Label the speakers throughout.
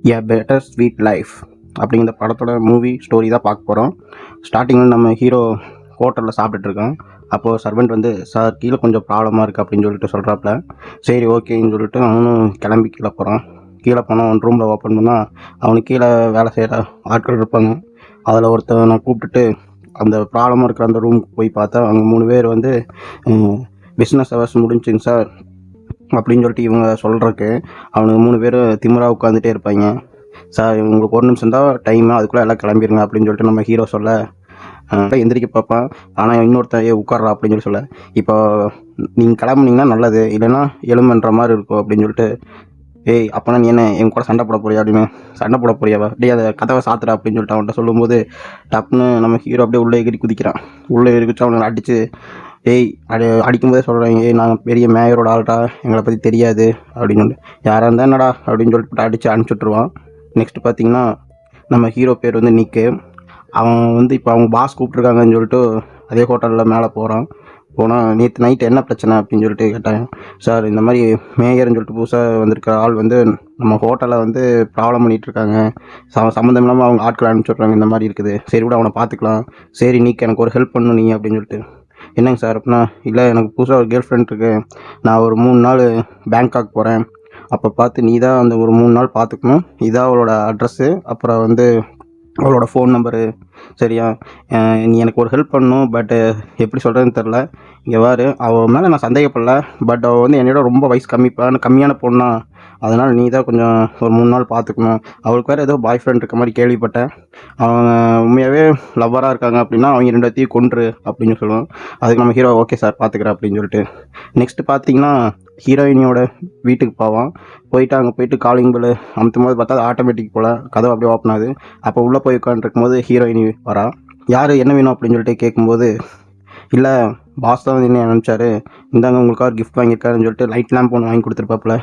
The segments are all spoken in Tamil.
Speaker 1: எ பெட்டர் ஸ்வீட் லைஃப் அப்படிங்கிற படத்தோட மூவி ஸ்டோரி தான் பார்க்க போகிறோம். ஸ்டார்டிங்கில் நம்ம ஹீரோ ஹோட்டலில் சாப்பிட்டுட்ருக்கோம். அப்போது சர்வெண்ட் வந்து, சார் கீழே கொஞ்சம் ப்ராப்ளமாக இருக்குது அப்படின்னு சொல்லிட்டு சொல்கிறாப்புல. சரி ஓகேன்னு சொல்லிட்டு அவனும் கிளம்பி கீழே போகிறான். கீழே போனால் அவன் ரூமில் ஓப்பன் பண்ணால் அவனுக்கு கீழே வேலை செய்கிற ஆட்கள் இருப்பாங்க. அதில் ஒருத்தனை கூப்பிட்டுட்டு அந்த ப்ராப்ளமாக இருக்கிற அந்த ரூமுக்கு போய் பார்த்தா அவங்க 3 பேர் வந்து பிஸ்னஸ் ஹவர்ஸ் முடிஞ்சுங்க சார் அப்படின்னு சொல்லிட்டு இவங்க சொல்கிறக்கு அவனுக்கு 3 பேர் திமிராக உட்காந்துட்டே இருப்பாங்க. சார் உங்களுக்கு 1 நிமிஷம் தான் டைமு, அதுக்குள்ளே எல்லாம் கிளம்பிடுங்க அப்படின்னு சொல்லிட்டு நம்ம ஹீரோ சொல்ல எந்திரிக்க பார்ப்பான். ஆனால் இன்னொருத்தன் உட்கார்றா அப்படின்னு சொல்ல, இப்போ நீங்கள் கிளம்புனீங்கன்னா நல்லது, இல்லைன்னா எலும்புன்ற மாதிரி இருக்கும் அப்படின்னு சொல்லிட்டு, ஏய் அப்போனா நீ என்ன என் கூட சண்டை போட போறியா அப்படின்னு. சண்டை போட போறியாவா, அப்படியே அதை கதவை சாத்துறா அப்படின்னு சொல்லிட்டு அவன்கிட்ட சொல்லும்போது டப்புன்னு நம்ம ஹீரோ அப்படியே உள்ளே எகிரி குதிக்கிறான். உள்ளே எகிரிச்சு அவனை அடித்து, ஏய் அடிக்கும்போதே சொல்கிறாங்க, ஏய் நாங்கள் பெரிய மேயரோட ஆள்டா, எங்களை பற்றி தெரியாது அப்படின்னு சொல்லிட்டு, யாராக இருந்தால் என்னடா அப்படின்னு சொல்லிட்டு அடித்து அனுப்பிச்சுட்ருவான். நெக்ஸ்ட்டு பார்த்தீங்கன்னா நம்ம ஹீரோ பேர் வந்து நிக்கு. அவன் வந்து இப்போ அவங்க பாஸ் கூப்பிட்ருக்காங்கன்னு சொல்லிட்டு அதே ஹோட்டலில் மேலே போகிறான். போனால் நேற்று நைட்டு என்ன பிரச்சனை அப்படின்னு சொல்லிட்டு கேட்டாங்க. சார் இந்த மாதிரி மேயர்னு சொல்லிட்டு புதுசாக வந்திருக்கிற ஆள் வந்து நம்ம ஹோட்டலில் வந்து ப்ராப்ளம் பண்ணிகிட்ருக்காங்க, சம்மந்தம் இல்லாமல் அவங்க ஆட்களை அனுப்பிச்சுட்றாங்க, இந்த மாதிரி இருக்குது, சரி கூட அவனை பார்த்துக்கலாம், சரி நீக்கு எனக்கு ஒரு ஹெல்ப் பண்ணணும் நீ அப்படின்னு சொல்லிட்டு. என்னங்க சார் அப்படின்னா, இல்லை எனக்கு புதுசாக ஒரு கேர்ள் ஃப்ரெண்ட் இருக்குது, நான் ஒரு 3 நாள் பேங்காக் போகிறேன், அப்போ பார்த்து நீ தான் அந்த ஒரு 3 நாள் பார்த்துக்கணும், இதான் அவளோட அட்ரஸ்ஸு, அப்புறம் வந்து அவளோட ஃபோன் நம்பரு, சரியா? நீ எனக்கு ஒரு ஹெல்ப் பண்ணணும், பட்டு எப்படி சொல்கிறதுன்னு தெரில. இங்கே பாரு, அவள் மேலே நான் சந்தேகப்படல, பட் அவள் வந்து என்னோட ரொம்ப வயசு கம்மியான பொண்ணா, அதனால் நீ தான் கொஞ்சம் ஒரு 3 நாள் பார்த்துக்கணும். அவளுக்கு வேறு ஏதோ பாய் ஃப்ரெண்ட் இருக்க மாதிரி கேள்விப்பட்டேன், அவங்க உண்மையாகவே லவ்வராக இருக்காங்க அப்படின்னா அவங்க 2 பேத்தையும் கொன்று அப்படின்னு சொல்லுவோம். அதுக்கு நம்ம ஹீரோ ஓகே சார் பார்த்துக்கிறேன் அப்படின்னு சொல்லிட்டு. நெக்ஸ்ட்டு பார்த்தீங்கன்னா ஹீரோயினியோட வீட்டுக்கு போவான். அங்கே போயிட்டு காலிங் பெல் அமுத்தும் போது பார்த்தா அது ஆட்டோமேட்டிக் போல் கதவு அப்படியே ஓப்பன் ஆகுது. அப்போ உள்ளே போய் உட்காந்துருக்கும் போது ஹீரோயினி வரா. யார் என்ன வேணும் அப்படின்னு சொல்லிட்டு கேட்கும்போது, இல்லை பாஸ் தான் வந்து என்ன நினச்சாரு, இந்தாங்க உங்களுக்காக கிஃப்ட் வாங்கியிருக்காருன்னு சொல்லிட்டு லைட் லேம்ப் ஒன்று வாங்கி கொடுத்துருப்பாப்புல,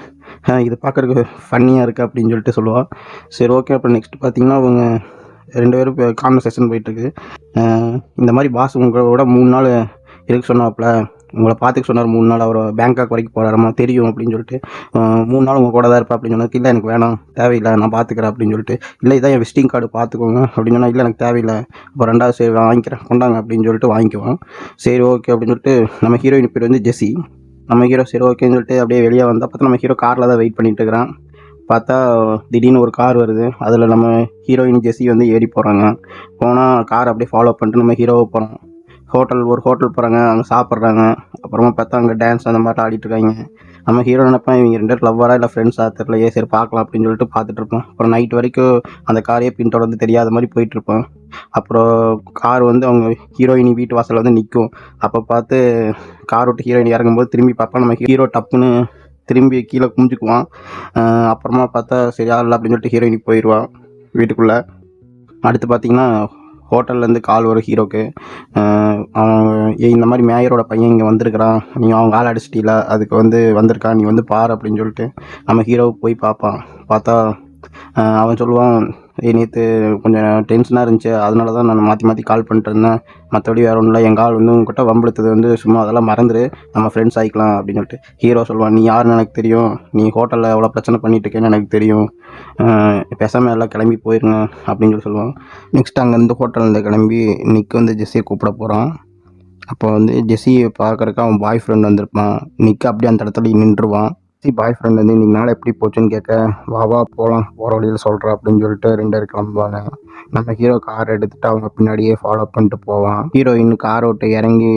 Speaker 1: இது பார்க்குறதுக்கு ஃபன்னியாக இருக்குது அப்படின்னு சொல்லிட்டு சொல்லுவாள். சரி ஓகே. அப்புறம் நெக்ஸ்ட் பார்த்தீங்கன்னா அவங்க 2 பேரும் இப்போ கான்வர்சேஷன் போயிட்டுருக்கு. இந்த மாதிரி பாஸ் உங்களோட 3 நாள் இருக்க சொன்னாப்புல, உங்களை பார்த்துக்க சொன்னார், 3 நாள் அவர் பேங்காக் வரைக்கும் போகிறாரம்மா தெரியும் அப்படின்னு சொல்லிட்டு, 3 நாள் உங்கள் கூட தான் இருப்பேன் அப்படின்னு சொன்னதுக்கு, இல்லை எனக்கு வேணாம் தேவையில்லை நான் பார்த்துக்கிறேன் அப்படின்னு சொல்லிட்டு, இல்லை இதான் என் விசிட்டிங் கார்டு பார்த்துக்கோங்க அப்படின்னு சொன்னால், இல்லை எனக்கு தேவையில்லை, அப்போ 2வது சரி வாங்கிக்கிறேன் கொண்டாங்க அப்படின்னு சொல்லிட்டு வாங்கிக்குவோம். சரி ஓகே அப்படின்னு சொல்லிட்டு நம்ம ஹீரோயின் பேர் வந்து ஜெஸி. நம்ம ஹீரோ சரி ஓகேன்னு சொல்லிட்டு அப்படியே வெளியே வந்தால் பார்த்தா நம்ம ஹீரோ காரில் தான் வெயிட் பண்ணிட்டு இருக்கிறான். பார்த்தா திடீர்னு ஒரு கார் வருது, அதில் நம்ம ஹீரோயின் ஜெஸி வந்து ஏறி போகிறாங்க. போனால் கார் அப்படியே ஃபாலோ பண்ணிட்டு நம்ம ஹீரோவை போகிறோம். ஒரு ஹோட்டல் போகிறாங்க, அங்கே சாப்பிட்றாங்க. அப்புறமா பார்த்தா அங்கே டான்ஸ் அந்த மாதிரிலாம் ஆடிட்டுருக்காங்க. நம்ம ஹீரோ நினைப்பேன் இவங்க 2 பேரும் லவ்வராக இல்லை ஃப்ரெண்ட்ஸாக தெரியலையே, சரி பார்க்கலாம் அப்படின்னு சொல்லிட்டு பார்த்துட்ருப்போம். அப்புறம் நைட் வரைக்கும் அந்த காரையே பின்தொடர்ந்து தெரியாத மாதிரி போயிட்டுருப்போம். அப்புறம் கார் வந்து அவங்க ஹீரோயினி வீட்டு வாசலில் வந்து நிற்கும். அப்போ பார்த்து கார் விட்டு ஹீரோயின் இறங்கும்போது திரும்பி பார்ப்போம், நம்ம ஹீரோ டப்புன்னு திரும்பி கீழே குமிஞ்சுக்குவான். அப்புறமா பார்த்தா சரி ஆள் அப்படின்னு சொல்லிட்டு ஹீரோயினி போயிடுவான் வீட்டுக்குள்ளே. அடுத்து பார்த்திங்கன்னா ஹோட்டல்லேருந்து கால் வரும் ஹீரோக்கு. அவன் இந்த மாதிரி மேயரோட பையன் இங்கே வந்திருக்கிறான், நீ அவங்க ஆள் அடிச்சிட்டீல, அதுக்கு வந்து வந்திருக்கான், நீ வந்து பாரு அப்படின்னு சொல்லிட்டு நம்ம ஹீரோவுக்கு போய் பார்ப்பான். பார்த்தா அவன் சொல்லுவான், நேற்று கொஞ்சம் டென்ஷனாக இருந்துச்சு, அதனால தான் நான் மாற்றி கால் பண்ணிட்டு இருந்தேன், மற்றபடி வேறு ஒன்றும் இல்லை, எங்கள் ஆள் வந்து உங்ககிட்ட வம்பளுத்தது வந்து சும்மா அதெல்லாம் மறந்துடு, நம்ம ஃப்ரெண்ட்ஸ் ஆகிக்கலாம் அப்படின்னு சொல்லிட்டு. ஹீரோ சொல்லுவான், நீ யாருன்னு எனக்கு தெரியும், நீ ஹோட்டலில் எவ்வளோ பிரச்சனை பண்ணிட்டு இருக்கேன்னு எனக்கு தெரியும், பேசாமல் எல்லாம் கிளம்பி போயிருங்க அப்படின்னு சொல்லி சொல்லுவான். நெக்ஸ்ட் அங்கேருந்து ஹோட்டல்லேருந்து கிளம்பி நிக் வந்து ஜெஸ்ஸியை கூப்பிட போகிறான். அப்போ வந்து ஜெஸ்ஸியை பார்க்குறக்கு அவன் பாய் ஃப்ரெண்ட் வந்திருப்பான். நிக் அப்படியே அந்த இடத்துல நின்றுவான். பாய் ஃப்ரெண்ட் வந்து இன்றைக்கி நாள் எப்படி போச்சுன்னு கேட்க, வா போகலாம் போகிற வழியில் சொல்கிறேன் அப்படின்னு சொல்லிட்டு 2 பேர் கிளம்புவாங்க. நம்ம ஹீரோ கார் எடுத்துகிட்டு அவங்க பின்னாடியே ஃபாலோ பண்ணிட்டு போவான். ஹீரோயின் கார் விட்டு இறங்கி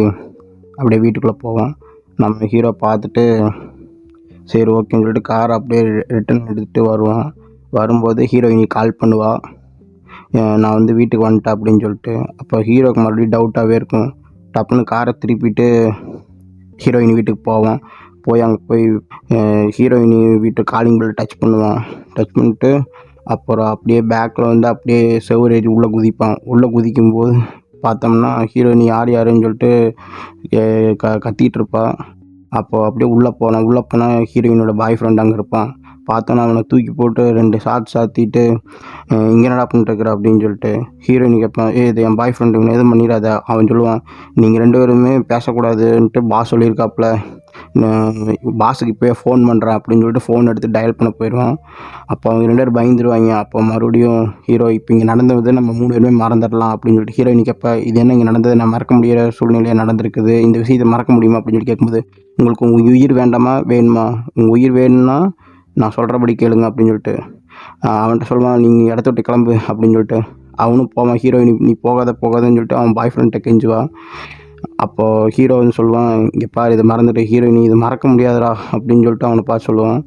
Speaker 1: அப்படியே வீட்டுக்குள்ளே போவான். நம்ம ஹீரோ பார்த்துட்டு சரி ஓகேன்னு சொல்லிட்டு காரை அப்படியே ரிட்டன் எடுத்துகிட்டு வருவான். வரும்போது ஹீரோயினி கால் பண்ணுவாள், நான் வந்து வீட்டுக்கு வந்துட்டேன் அப்படின்னு சொல்லிட்டு. அப்போ ஹீரோக்கு மறுபடியும் டவுட்டாகவே இருக்கும். டப்புன்னு காரை திருப்பிட்டு ஹீரோயின் வீட்டுக்கு போவான். அங்கே போய் ஹீரோயினி வீட்டு காலிங் பெல் டச் பண்ணுவான். டச் பண்ணிட்டு அப்புறம் அப்படியே பேக்கில் வந்து அப்படியே செவுரேறி உள்ளே குதிப்பான். உள்ளே குதிக்கும்போது பார்த்தோம்னா ஹீரோயினி யாருன்னு சொல்லிட்டு கத்திகிட்டு இருப்பாள். அப்போது அப்படியே உள்ளே போனால் ஹீரோயினோட பாய் ஃப்ரெண்ட் அங்கே இருப்பான். பார்த்தோன்னா அவனை தூக்கி போட்டு 2 சாத்திட்டு, இங்கே என்னடா பண்ணிட்டுருக்குற அப்படின்னு சொல்லிட்டு ஹீரோயினி கேட்பான், இது என் பாய் ஃப்ரெண்டு, இவனை எதுவும் பண்ணிடாத. அவன் சொல்லுவான், நீங்கள் 2 பேருமே பேசக்கூடாதுன்ட்டு பாஸ் சொல்லியிருக்காப்புல, பாஸுக்கு இப்போயே ஃபோன் பண்ணுறேன் அப்படின்னு சொல்லிட்டு ஃபோன் எடுத்து டயல் பண்ண போயிடுவான். அப்போ அவங்க 2 பேரும் பயந்துருவாங்க. அப்போ மறுபடியும் ஹீரோ இப்போ இங்கே நடந்தது நம்ம 3 பேருமே மறந்துடலாம் அப்படின்னு சொல்லிட்டு ஹீரோயினி கேட்ப, இது என்ன இங்கே நடந்தது, நான் மறக்க முடியாத சூழ்நிலையாக நடந்திருக்குது, இந்த விஷயத்தை மறக்க முடியுமா அப்படின்னு சொல்லி கேட்கும்போது, உங்களுக்கு உங்கள் உயிர் வேண்டாமா வேணுமா, உங்கள் உயிர் வேணும்னா நான் சொல்கிறபடி கேளுங்க அப்படின்னு சொல்லிட்டு அவன்கிட்ட சொல்லுவான், நீங்கள் இடத்த விட்டு கிளம்பு அப்படின்னு சொல்லிட்டு. அவனும் போவான். ஹீரோயினி நீ போகாதன்னு சொல்லிட்டு அவன் பாய் ஃப்ரெண்ட்டை கெஞ்சுவான். அப்போது ஹீரோ வந்து சொல்லுவான், இங்கே பாரு இதை மறந்துட்டு ஹீரோயினி இது மறக்க முடியாதுடா அப்படின்னு சொல்லிட்டு அவனை பார்த்து சொல்லுவான்.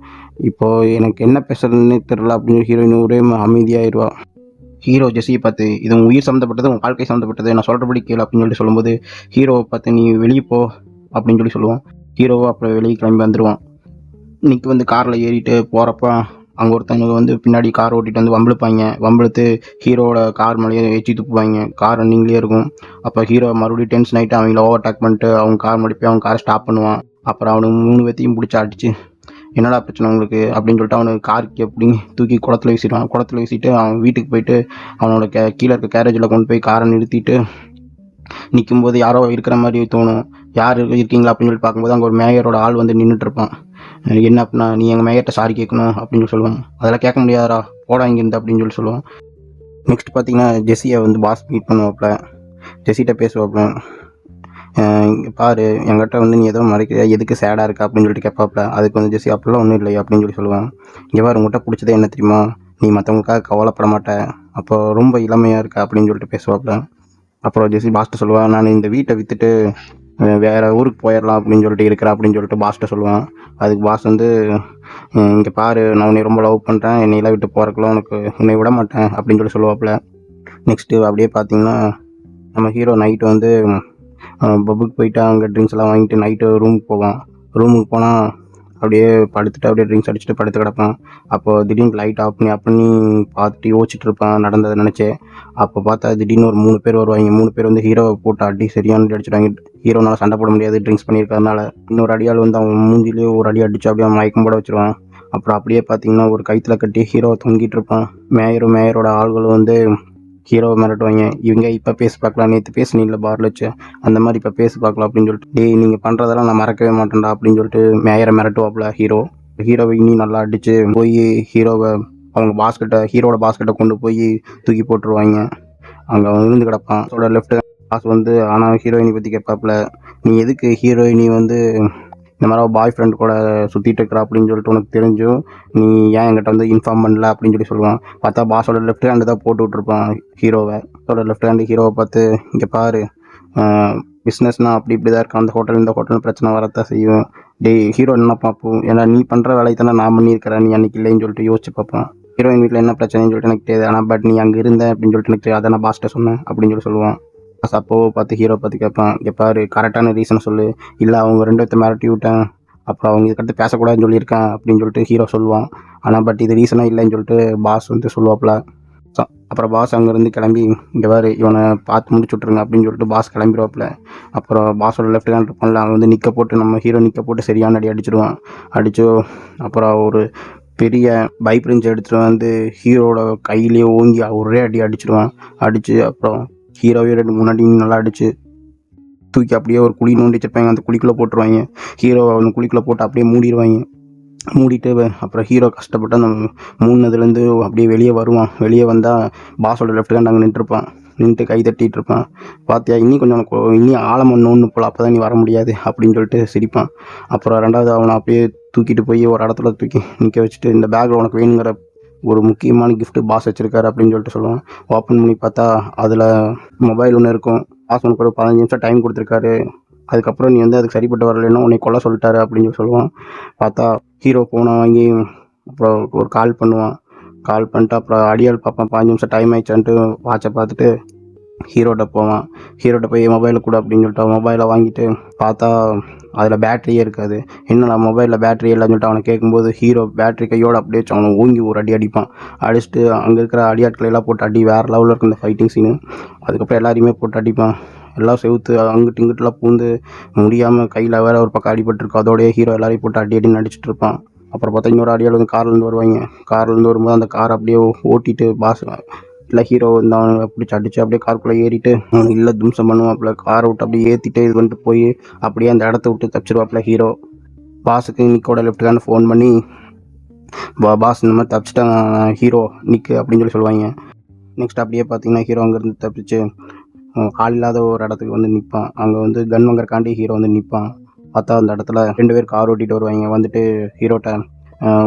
Speaker 1: இப்போது எனக்கு என்ன பேசுறதுன்னே தெரில அப்படின்னு சொல்லி ஹீரோயினி ஒரே அமைதியாகிடுவா. ஹீரோ ஜெஸ்ஸியை பார்த்து, இது உன் உயிர் சம்மந்தப்பட்டது, உன் வாழ்க்கை சம்மந்தப்பட்டது, நான் சொல்கிறபடி கேளு அப்படின்னு சொல்லிட்டு சொல்லும்போது, ஹீரோவை பார்த்து நீ வெளியே போ அப்படின்னு சொல்லி சொல்லுவான். ஹீரோவை அப்புறம் வெளியே கிளம்பி வந்துடுவான். இன்னைக்கு வந்து காரில் ஏறிட்டு போகிறப்ப அங்கே ஒருத்தவங்க வந்து பின்னாடி கார் ஓட்டிகிட்டு வந்து வம்பிழுத்து ஹீரோவோட கார் மேலேயே எச்சி துப்புவாங்க. கார் ரன்னிங்லேயே இருக்கும். அப்போ ஹீரோ மறுபடியும் டென்ஷன் ஆகிட்டு அவங்கள ஓவர்டேக் பண்ணிட்டு அவங்க கார் முன்னாடி போய் அவங்க காரை ஸ்டாப் பண்ணுவான். அப்புறம் அவனுக்கு 3 பேத்தையும் பிடிச்சி அடிச்சு, என்னடா பிரச்சனை உங்களுக்கு அப்படின்னு சொல்லிட்டு அவனுக்கு காருக்கு எப்படி தூக்கி குளத்துல வீசிடுவான். குளத்துல வீசிட்டு அவன் வீட்டுக்கு போயிட்டு அவனோட கீழே இருக்க கேரேஜில் கொண்டு போய் காரை நிறுத்திட்டு நிற்கும்போது யாரோ இருக்கிற மாதிரி தோணும். யார் இருக்கீங்களா அப்படின்னு சொல்லி பார்க்கும்போது அங்கே ஒரு மேயரோட ஆள் வந்து நின்றுட்டு இருப்பான். என்ன அப்படின்னா, நீ எங்கள் மேயர்கிட்ட சாரி கேட்கணும் அப்படின்னு சொல்லி சொல்லுவான். அதெல்லாம் கேட்க முடியாதா, போடா இங்கேருந்து அப்படின்னு சொல்லி சொல்லுவான். நெக்ஸ்ட் பார்த்தீங்கன்னா ஜெஸ்ஸியை வந்து பாஸ் மீட் பண்ணுவாப்புல. ஜெஸ்ஸிட்ட பேசுவாப்புல, இங்கே பாரு என்கிட்ட வந்து நீ ஏதோ மறைக்கிறியா, எதுக்கு சேடாக இருக்கா அப்படின்னு சொல்லிட்டு கேட்பாப்புல. அதுக்கு வந்து ஜெஸ்ஸி அப்படிலாம் ஒன்றும் இல்லை அப்படின்னு சொல்லி சொல்லுவான். இங்கே பாரு உங்கள்கிட்ட பிடிச்சதே என்ன தெரியுமா, நீ மற்றவங்களுக்காக கவலைப்பட மாட்டேன், அப்போ ரொம்ப இளமையாக இருக்கா அப்படின்னு சொல்லிட்டு பேசுவாப்புல. அப்புறம் ஜெஸ்ஸி பாஸ்ட்டை சொல்லுவான், நான் இந்த வீட்டை விற்றுட்டு வேறு ஊருக்கு போயிடலாம் அப்படின்னு சொல்லிட்டு இருக்கிறேன் அப்படின்னு சொல்லிட்டு பாஸ்ட்டை சொல்லுவான். அதுக்கு பாஸ் வந்து, இங்கே பாரு நான் உன்னை ரொம்ப லவ் பண்ணுறேன், என்னையெல்லாம் விட்டு போகிறக்குலாம் உன்னை விட மாட்டேன் அப்படின்னு சொல்லி சொல்லுவாப்புல. நெக்ஸ்ட்டு அப்படியே பார்த்தீங்கன்னா நம்ம ஹீரோ நைட்டு வந்து பப்புக்கு போயிட்டு அங்கே ட்ரிங்க்ஸ் எல்லாம் வாங்கிட்டு நைட்டு ரூமுக்கு போவான். ரூமுக்கு போனால் அப்படியே படுத்துட்டு அப்படியே ட்ரிங்க்ஸ் அடிச்சுட்டு படுத்து கிடப்பான். அப்போது திடீர்னு லைட் ஆஃப் பண்ணி பார்த்துட்டு யோசிச்சுட்டு இருப்பான் நடந்ததை நினச்சி. அப்போ பார்த்தா திடீர்னு ஒரு 3 பேர் வருவாங்க. 3 பேர் வந்து ஹீரோவை போட்டு அடி சரியான அடிச்சிடுவாங்க. ஹீரோனால சண்டை போட முடியாது ட்ரிங்க்ஸ் பண்ணியிருக்கிறதுனால. இன்னொரு அடியால் வந்து அவன் மூஞ்சிலேயே ஒரு அடி அடிச்சு அப்படியே மயக்கம் போட வச்சுருவான். அப்புறம் அப்படியே பார்த்தீங்கன்னா ஒரு கயிற்றுல கட்டி ஹீரோவை தொங்கிட்டு இருப்பான். மேயரோட ஆள்களும் வந்து ஹீரோவை மிரட்டுவாங்க. இவங்க இப்போ பேசி பார்க்கலாம், நேற்று பேசுனீங்கள பாரில் வச்சு அந்த மாதிரி இப்போ பேசி பார்க்கலாம் அப்படின்னு சொல்லிட்டு, டேய் நீங்கள் பண்ணுறதெல்லாம் நான் மறக்கவே மாட்டேன்டா அப்படின்னு சொல்லிட்டு மேயரை மிரட்டுவாப்புல ஹீரோவை இன்னும் நல்லா அடித்து போய் ஹீரோவை அவங்க ஹீரோட பாஸ்கெட்டை கொண்டு போய் தூக்கி போட்டுருவாங்க. அங்கே விழுந்து கிடப்பான். அதோட லெஃப்ட் பாஸ் வந்து ஆனால் ஹீரோயினி பற்றி கேட்பாப்புல, நீ எதுக்கு ஹீரோயினி வந்து இந்த மாதிரி பாய் ஃப்ரெண்ட் கூட சுற்றிட்டு இருக்கிறா அப்படின்னு சொல்லிட்டு உனக்கு தெரிஞ்சும் நீ ஏன் என்கிட்ட வந்து இன்ஃபார்ம் பண்ணல அப்படின்னு சொல்லி சொல்லுவான். பார்த்தா பாஸோட லெஃப்ட் ஹேண்டு தான் போட்டு விட்ருப்பான் ஹீரோவை. லெஃப்ட் ஹேண்டு ஹீரோவை பார்த்து, இங்கே பாரு பிஸ்னஸ்னால் அப்படி இப்படி தான் இருக்கும், அந்த ஹோட்டல் இந்த ஹோட்டல் பிரச்சனை வரத்தான் செய்யும். ஹீரோ என்ன பார்ப்போம், ஏன்னா நீ பண்ணுற வேலையை தானே நான் பண்ணியிருக்கிறேன், நீ அன்றைக்கி இல்லைன்னு சொல்லிட்டு யோசிச்சு பார்ப்போம். ஹீரோயின் வீட்டில் என்ன பிரச்சனைன்னு சொல்லிட்டு எனக்கு தெரியாது, ஆனால் பட் நீ அங்கே இருந்த அப்படின்னு சொல்லிட்டு எனக்கு தெரியாது, அதை நான் பாஸ்ட்டை சொன்னேன் அப்படின்னு சொல்லி சொல்லுவான். அப்போது பார்த்து ஹீரோ பார்த்து கேட்பான், இங்கே பாரு கரெக்டான ரீசனை சொல்லு, இல்லை அவங்க 2 பேர்த்த மிரட்டி விட்டேன், அப்புறம் அவங்க இதுக்கடுத்து பேசக்கூடாதுன்னு சொல்லியிருக்கேன் அப்படின்னு சொல்லிட்டு ஹீரோ சொல்லுவான். ஆனால் பட் இது ரீசனாக இல்லைன்னு சொல்லிட்டு பாஸ் வந்து சொல்லுவாப்புல. அப்புறம் பாஸ் அங்கேருந்து கிளம்பி, இங்கே பாரு இவனை பார்த்து முடிச்சு விட்ருங்க அப்படின்னு சொல்லிட்டு பாஸ் கிளம்பிடுவாப்புல. அப்புறம் பாஸோட லெஃப்ட் ஹேண்ட் இருப்பான்ல, அவன் வந்து நிற்க போட்டு நம்ம ஹீரோ நிற்க போட்டு சரியான அடி அடிச்சிடுவான். அப்புறம் ஒரு பெரிய பைப்ரிஞ்ச் எடுத்துகிட்டு வந்து ஹீரோட கையிலேயே ஓங்கி ஒரே அடி அடிச்சிடுவான். அப்புறம் ஹீரோவே 2-3 அடி நல்லா அடித்து தூக்கி அப்படியே ஒரு குழி நோண்டி வச்சிருப்பாங்க, அந்த குழிக்குள்ளே போட்டுருவாங்க. ஹீரோ அந்த குழிக்குள்ளே போட்டு அப்படியே மூடிடுவாங்க. மூடிட்டு அப்புறம் ஹீரோ கஷ்டப்பட்டு அந்த மூணுனதுலேருந்து அப்படியே வெளியே வருவான். வெளியே வந்தால் பாஸோட லெஃப்ட் ஹேண்ட் அங்கே நின்றுட்டு கை தட்டிகிட்டு இருப்பான். பார்த்தியா இன்னும் கொஞ்சம் இன்னும் ஆழம் ஒன்று போல், அப்போ தான் நீ வர முடியாது அப்படின்னு சொல்லிட்டு சிரிப்பான். அப்புறம் 2வது அவனை அப்படியே தூக்கிட்டு போய் ஒரு இடத்துல தூக்கி நிற்க வச்சுட்டு, இந்த பேக்கில் உனக்கு வேணுங்கிற ஒரு முக்கியமான கிஃப்ட்டு பாஸ் வச்சுருக்காரு அப்படின்னு சொல்லிட்டு சொல்லுவான். ஓப்பன் பண்ணி பார்த்தா அதில் மொபைல் ஒன்று இருக்கும். பாஸ் உனக்கு ஒரு 15 நிமிஷம் டைம் கொடுத்துருக்காரு, அதுக்கப்புறம் நீ வந்து அதுக்கு சரிப்பட்டு வரலைன்னா உன்னை கொல்ல சொல்லிட்டாரு அப்படின்னு சொல்லி சொல்லுவான். பார்த்தா ஹீரோ ஃபோனை வாங்கி அப்புறம் ஒரு கால் பண்ணிட்டு அப்புறம் அடியால் பார்ப்பான். 15 நிமிஷம் டைம் ஆயிடுச்சான்ட்டு வாட்சை பார்த்துட்டு ஹீரோட்ட போய் மொபைலில் கூட அப்படின்னு சொல்லிட்டு மொபைலை வாங்கிட்டு பார்த்தா அதில் பேட்டரியே இருக்காது. என்னடா மொபைலில் பேட்டரி இல்லைன்னு சொல்லிட்டு அவனை கேட்கும்போது ஹீரோ பேட்டரி கையோடு அப்படியே வச்சு அவனை ஓங்கி ஒரு அடி அடிப்பான். அடிச்சுட்டு அங்கே இருக்கிற அடியாட்களையெல்லாம் போட்டு அடி வேறு லெவலில் இருக்கும் இந்த ஃபைட்டிங் சீனு. அதுக்கப்புறம் எல்லாரையுமே போட்டு அடிப்பான். எல்லாம் செவுத்து அங்கிட்டு இங்கிட்டுலாம் பூந்து முடியாமல் கையில் வேறு ஒரு பக்கம் அடிபட்டுருக்கும். அதோடய ஹீரோ எல்லாரையும் போட்டு அடின்னு அடிச்சுட்டு இருப்பான். அப்புறம் பார்த்தா இன்னொரு அடியால் வந்து கார்லேருந்து வரும்போது அந்த கார் அப்படியே ஓட்டிட்டு பாஸ் இல்லை ஹீரோ வந்து அவனை பிடிச்சி அடித்து அப்படியே காருக்குள்ளே ஏறிட்டு அவனுக்கு இல்லை தும்சம் பண்ணுவாப்புல. காரை விட்டு அப்படியே ஏற்றிட்டு இது பண்ணிட்டு போய் அப்படியே அந்த இடத்த விட்டு தப்பிச்சிருவாப்புல ஹீரோ. பாஸுக்கு நிக்கோட லெஃப்ட் ஹேண்ட் ஃபோன் பண்ணி பாஸ் இந்த மாதிரி தப்பிச்சிட்டாங்க ஹீரோ நிக்கு அப்படின்னு சொல்லி சொல்லுவாங்க. நெக்ஸ்ட் அப்படியே பார்த்தீங்கன்னா ஹீரோ அங்கேருந்து தப்பிச்சு ஆள் இல்லாத ஒரு இடத்துக்கு வந்து நிற்பான். அங்கே வந்து கன் வாங்கறக்காண்டி ஹீரோ வந்து நிற்பான். பார்த்தா அந்த இடத்துல 2 பேர் கார் ஓட்டிகிட்டு வருவாங்க. வந்துட்டு ஹீரோட்ட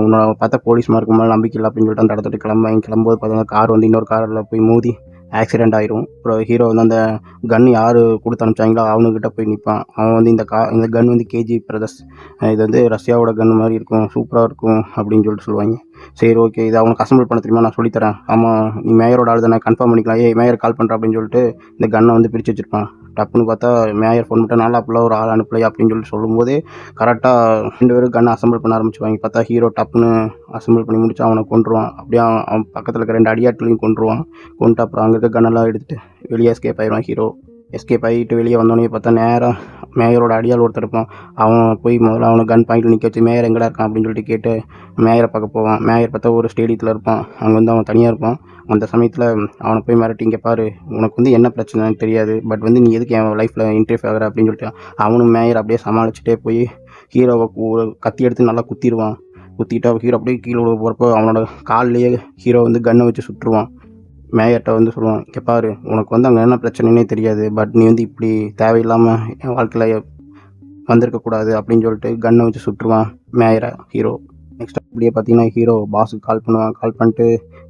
Speaker 1: உன்னோட பார்த்தா போலீஸ் மார்க்கு மேலே நம்பிக்கை இல்லை அப்படின்னு சொல்லிட்டு அந்த இடத்துக்கு கிளம்பும்போது பார்த்தா கார் வந்து இன்னொரு காரில் போய் மோதி ஆக்சிடெண்ட் ஆயிரும். அப்புறம் ஹீரோ வந்து அந்த கன் யார் கொடுத்து அனுப்பிச்சாங்களோ அவனுக்கிட்ட போய் நிற்பான். அவன் வந்து இந்த கன் வந்து கேஜி பிரதர்ஸ், இது வந்து ரஷ்யாவோட கன் மாதிரி இருக்கும், சூப்பராக இருக்கும் அப்படின்னு சொல்லிட்டு சொல்லுவாங்க. சரி ஓகே, இது அவனுக்கு அசம்பிள் பண்ண தெரியுமா, நான் சொல்லித்தரேன். ஆமாம் நீ மேயரோட ஆள் தானே, கன்ஃபார்ம் பண்ணிக்கலாம். மேயர் கால் பண்ணுற அப்படின்னு சொல்லிட்டு இந்த கன்னை வந்து பிரித்து வச்சுருப்பான். டப்புன்னு பார்த்தா மேயர் ஃபோன் பண்ணிட்டு நல்லா அப்படிலாம் ஒரு ஆள் அனுப்பலை அப்படின்னு சொல்லிட்டு சொல்லும்போது கரெக்டாக 2 பேரும் கன்னை அசம்பிள் பண்ண ஆரம்பிச்சுவாங்க. பார்த்தா ஹீரோ டப்புன்னு அசம்பிள் பண்ணி முடிச்சு அவனை கொன்றுவான். அப்படியே அவன் பக்கத்தில் இருக்க 2 அடியாட்களையும் கொன்றுவான். கொண்டு அப்புறம் அங்கே இருக்க கன்னெல்லாம் எடுத்துகிட்டு வெளியே எஸ்கேப் ஆயிடுவான் ஹீரோ. எஸ்கேப் ஆகிட்டு வெளியே வந்தோடனே பார்த்தா நேராக மேயரோட அடியால் ஒருத்தர் இருப்பான். அவன் போய் முதல்ல அவனை கன் பாயிண்டில் நிற்க வச்சு மேயர் எங்கடா இருக்கான் அப்படின்னு சொல்லிட்டு கேட்டு மேயரை பார்க்க போவான். மேயர் பார்த்தா ஒரு ஸ்டேடியத்தில் இருப்பான். அங்கே வந்து அவன் தனியாக இருப்பான். அந்த சமயத்தில் அவனை போய் மிரட்டி, இங்கே பாரு உனக்கு வந்து என்ன பிரச்சனைன்னு தெரியாது, பட் வந்து நீ எதுக்கு என் லைஃப்பில் இன்டர்ஃபியர் ஆகிற அப்படின்னு சொல்லிட்டு அவனும் மேயர் அப்படியே சமாளிச்சுட்டே போய் ஹீரோவை ஒரு கத்தி எடுத்து நல்லா குத்திடுவான். குத்திட்டா ஹீரோ அப்படியே கீழே விட போகிறப்போ அவனோட கால்லேயே ஹீரோ வந்து கன்னை வச்சு சுட்டுருவான். மேயர்கிட்ட வந்து சொல்லுவான், இங்கே பாரு உனக்கு வந்து அங்கே என்ன பிரச்சனைனே தெரியாது, பட் நீ வந்து இப்படி தேவையில்லாமல் என் வாழ்க்கையில் வந்திருக்கக்கூடாது அப்படின்னு சொல்லிட்டு கன்னை வச்சு சுட்டுருவான் மேயரை ஹீரோ. நெக்ஸ்ட் அப்படியே பார்த்தீங்கன்னா ஹீரோ பாஸுக்கு கால் பண்ணுவான். கால் பண்ணிட்டு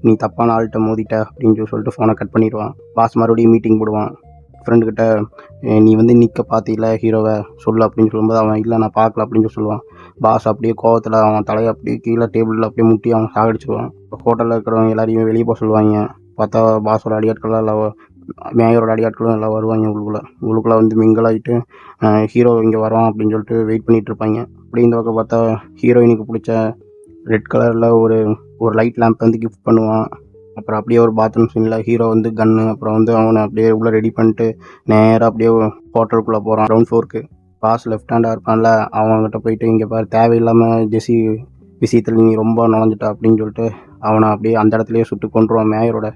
Speaker 1: நீ தப்பான ஆள்கிட்ட மோதிட்ட அப்படின்னு சொல்லிட்டு ஃபோனை கட் பண்ணிடுவான். பாஸ் மறுபடியும் மீட்டிங் போடுவான். ஃப்ரெண்டுக்கிட்ட நீ வந்து நிற்க பார்த்தில ஹீரோவை சொல்லு அப்படின்னு சொல்லும்போது அவன் இல்லை நான் பார்க்கல அப்படின்னு சொல்லி சொல்லுவான். பாஸ் அப்படியே கோவத்தில் அவன் தலையை அப்படியே கீழே டேபிளில் அப்படியே முட்டி அவன் சாகடிச்சிடுவான். ஹோட்டலில் இருக்கிறவங்க எல்லாரையும் வெளியே போக சொல்லுவாங்க. பார்த்தா பாஸோட அடியாட்கள்லாம் எல்லாம் மேயரோட அடியாட்களும் எல்லாம் வருவாங்க. உள்ளுக்குள்ளே வந்து மிங்கலாகிட்டு ஹீரோ இங்கே வரோம் அப்படின்னு சொல்லிட்டு வெயிட் பண்ணிகிட்டு இருப்பாங்க. அப்படி இந்த பக்கம் பார்த்தா ஹீரோயினுக்கு பிடிச்ச ரெட் கலரில் ஒரு லைட் லேம்ப் வந்து கிஃப்ட் பண்ணுவான். அப்புறம் அப்படியே ஒரு பாத்ரூம் சீனில் ஹீரோ வந்து கன்று அப்புறம் வந்து அவனை அப்படியே உள்ளே ரெடி பண்ணிட்டு நேராக அப்படியே ஹோட்டலுக்குள்ளே போகிறான் ரவுண்ட் 4க்கு. பாஸ் லெஃப்ட் ஹேண்டாக இருப்பான்ல அவங்ககிட்ட போயிட்டு இங்கே பாரு தேவையில்லாமல் ஜெஸி விஷயத்தில் நீ ரொம்ப நுழைஞ்சிட்ட அப்படின்னு சொல்லிட்டு அவனை அப்படியே அந்த இடத்துலையே சுட்டு கொண்டுருவான். மேயரோட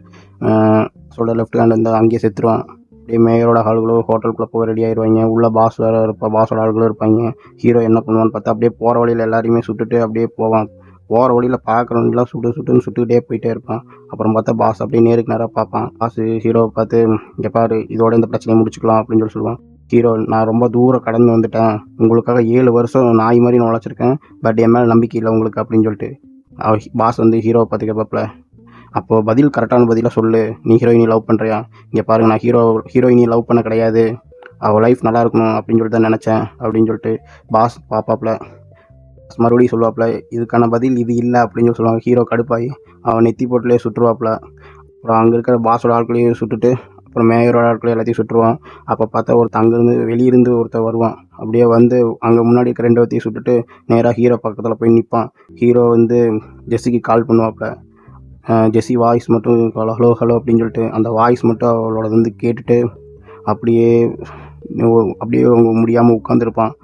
Speaker 1: லெஃப்ட் ஹேண்ட் வந்து அங்கேயே செத்துருவான். அப்படியே மேயரோட ஆளுகளும் ஹோட்டலுக்குள்ளே போக ரெடி ஆயிடுவாங்க. உள்ளே பாஸ் வேறு பாஸோட ஆளுகளும் இருப்பாங்க. ஹீரோ என்ன பண்ணுவான்னு பார்த்தா அப்படியே போகிற வழியில் எல்லாரையுமே சுட்டுட்டு அப்படியே போவான். போகிற வழியில் பார்க்குறவங்களாம் சுட்டுக்கிட்டே போயிட்டே இருப்பான். அப்புறம் பார்த்தா பாஸ் அப்படியே நேருக்கு நேராக பார்ப்பான். பாஸ் ஹீரோவை பார்த்து இங்கே பாரு இதோட இந்த பிரச்சனையை முடிச்சுக்கலாம் அப்படின்னு சொல்லுவான். ஹீரோ நான் ரொம்ப தூரம் கடந்து வந்துட்டேன், உங்களுக்காக 7 வருஷம் நாய் மாதிரி நான் உழைச்சிருக்கேன், பட் என் மேலே நம்பிக்கை இல்லை உங்களுக்கு அப்படின்னு சொல்லிட்டு பாஸ் வந்து ஹீரோவை பார்த்து கேட்பாப்புல, அப்போது பதில் கரெக்டான பதிலாக சொல்லு, நீ ஹீரோயினி லவ் பண்ணுறியா? இங்கே பாருங்கள் நான் ஹீரோயினி லவ் பண்ண கிடையாது, அவள் லைஃப் நல்லா இருக்கணும் அப்படின்னு சொல்லிட்டு தான் நினச்சேன் அப்படின்னு சொல்லிட்டு பாஸ் பார்ப்பாப்புல. மறுபடியும் சொல்லுவாப்புல இதுக்கான பதில் இது இல்லை அப்படின்னு சொல்லி சொல்லுவாங்க. ஹீரோ கடுப்பாகி அவன் நெத்தி போட்டுலேயே சுட்டுருவாப்புல. அப்புறம் அங்கே இருக்கிற பாஸோட ஆட்களையும் சுட்டுட்டு அப்புறம் மேயரோட ஆட்களையும் எல்லாத்தையும் சுட்டுருவான். அப்போ பார்த்தா அங்கேருந்து வெளியிருந்து ஒருத்தர் வருவான். அப்படியே வந்து அங்கே முன்னாடி இருக்க 2 பேர்த்தையும் சுட்டுட்டு நேராக ஹீரோ பக்கத்தில் போய் நிற்பான். ஹீரோ வந்து ஜெஸ்ஸிக்கு கால் பண்ணுவாப்புல. ஜெஸ்ஸி வாய்ஸ் மட்டும் ஹலோ ஹலோ அப்படின்னு சொல்லிட்டு அந்த வாய்ஸ் மட்டும் அவளோட வந்து கேட்டுட்டு அப்படியே அவங்க முடியாமல் உட்காந்துருப்பான்.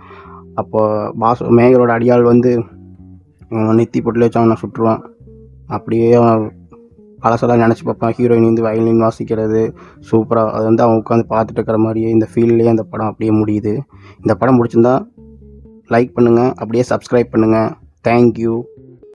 Speaker 1: அப்போ பாஸ் மேயரோட அடியாள் வந்து நெத்தி பொட்டில் வச்சு அவனை சுட்டுருவான். அப்படியே அவன் பழசெல்லாம் நினச்சி பார்ப்பான். ஹீரோயின் வந்து வயலின் வாசிக்கிறது சூப்பராக, அது வந்து அவன் உட்காந்து பார்த்துட்டு இருக்கிற மாதிரியே இந்த ஃபீல்ட்லேயே அந்த படம் அப்படியே முடியுது. இந்த படம் பிடிச்சிருந்தா லைக் பண்ணுங்கள், அப்படியே சப்ஸ்கிரைப் பண்ணுங்கள். தேங்க்யூ.